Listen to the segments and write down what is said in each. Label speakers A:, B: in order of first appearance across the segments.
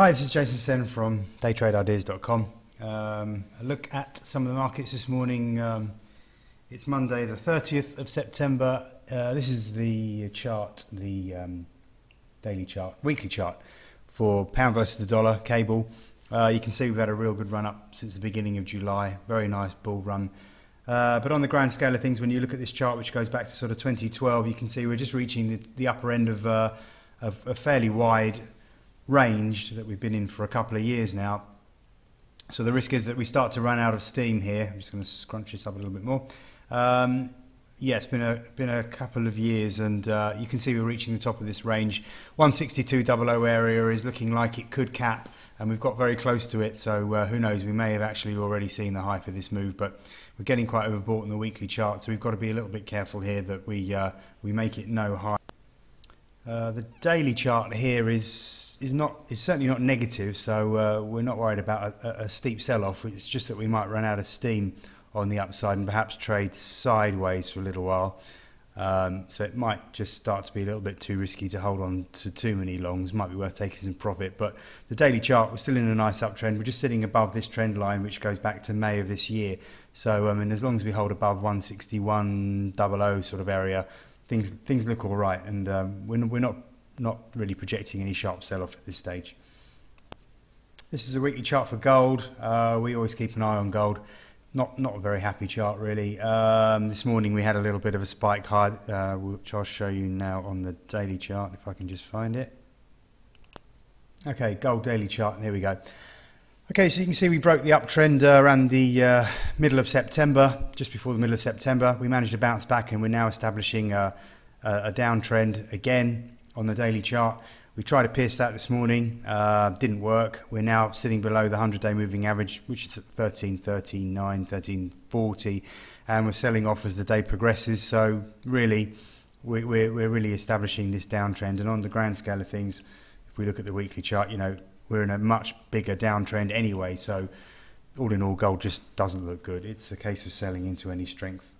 A: Hi, this is Jason Sen from daytradeideas.com. A look at some of the markets this morning. It's Monday the 30th of September. This is the chart, the daily chart, weekly chart for pound versus the dollar cable. You can see we've had a real good run up since the beginning of July. Very nice bull run. But on the grand scale of things, when you look at this chart, which goes back to sort of 2012, you can see we're just reaching the upper end of a fairly wide range that we've been in for a couple of years now. So the risk is that we start to run out of steam here. I'm just going to scrunch this up a little bit more. Yeah, it's been a couple of years, and you can see we're reaching the top of this range. 162.00 area is looking like it could cap, and we've got very close to it. So who knows? We may have actually already seen the high for this move, but we're getting quite overbought in the weekly chart. So we've got to be a little bit careful here that we make it no high. The daily chart here is certainly not negative, so we're not worried about a steep sell-off. It's just that we might run out of steam on the upside and perhaps trade sideways for a little while. So it might just start to be a little bit too risky to hold on to too many longs. Might be worth taking some profit. But the daily chart, we're still in a nice uptrend. We're just sitting above this trend line, which goes back to May of this year. So as long as we hold above 161.00 sort of area, things look all right, and we're not really projecting any sharp sell-off at this stage. This is a weekly chart for gold. We always keep an eye on gold. Not a very happy chart really. This morning we had a little bit of a spike high, which I'll show you now on the daily chart if I can just find it. Okay, gold daily chart, and here we go. Okay, so you can see we broke the uptrend around the middle of September, just before the middle of September. We managed to bounce back, and we're now establishing a downtrend again on the daily chart. We tried to pierce that this morning, didn't work. We're now sitting below the 100-day moving average, which is at 1339, 1340, and we're selling off as the day progresses. So really, we're really establishing this downtrend. And on the grand scale of things, if we look at the weekly chart, we're in a much bigger downtrend anyway, so all in all, gold just doesn't look good. It's a case of selling into any strength.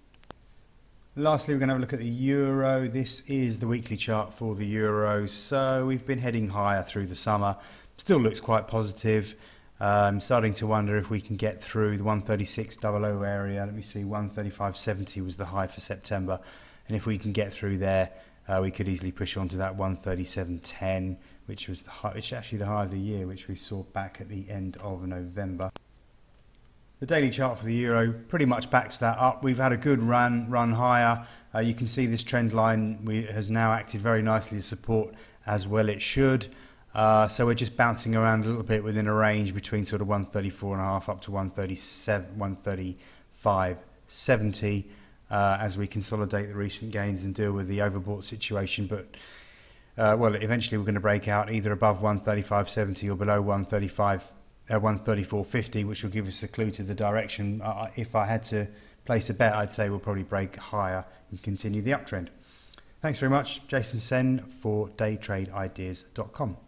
A: Lastly, we're going to have a look at the euro. This is the weekly chart for the euro. So we've been heading higher through the summer. Still looks quite positive. I'm starting to wonder if we can get through the 136.00 area. Let me see, 135.70 was the high for September. And if we can get through there, we could easily push on to that 137.10. which was actually the high of the year, which we saw back at the end of November. The daily chart for the euro pretty much backs that up. We've had a good run higher. You can see this trend line has now acted very nicely as support, as well it should. So we're just bouncing around a little bit within a range between sort of 134.5 up to 135.70 as we consolidate the recent gains and deal with the overbought situation. But well, eventually we're going to break out either above 135.70 or below 134.50, which will give us a clue to the direction. If I had to place a bet, I'd say we'll probably break higher and continue the uptrend. Thanks very much. Jason Sen for daytradeideas.com.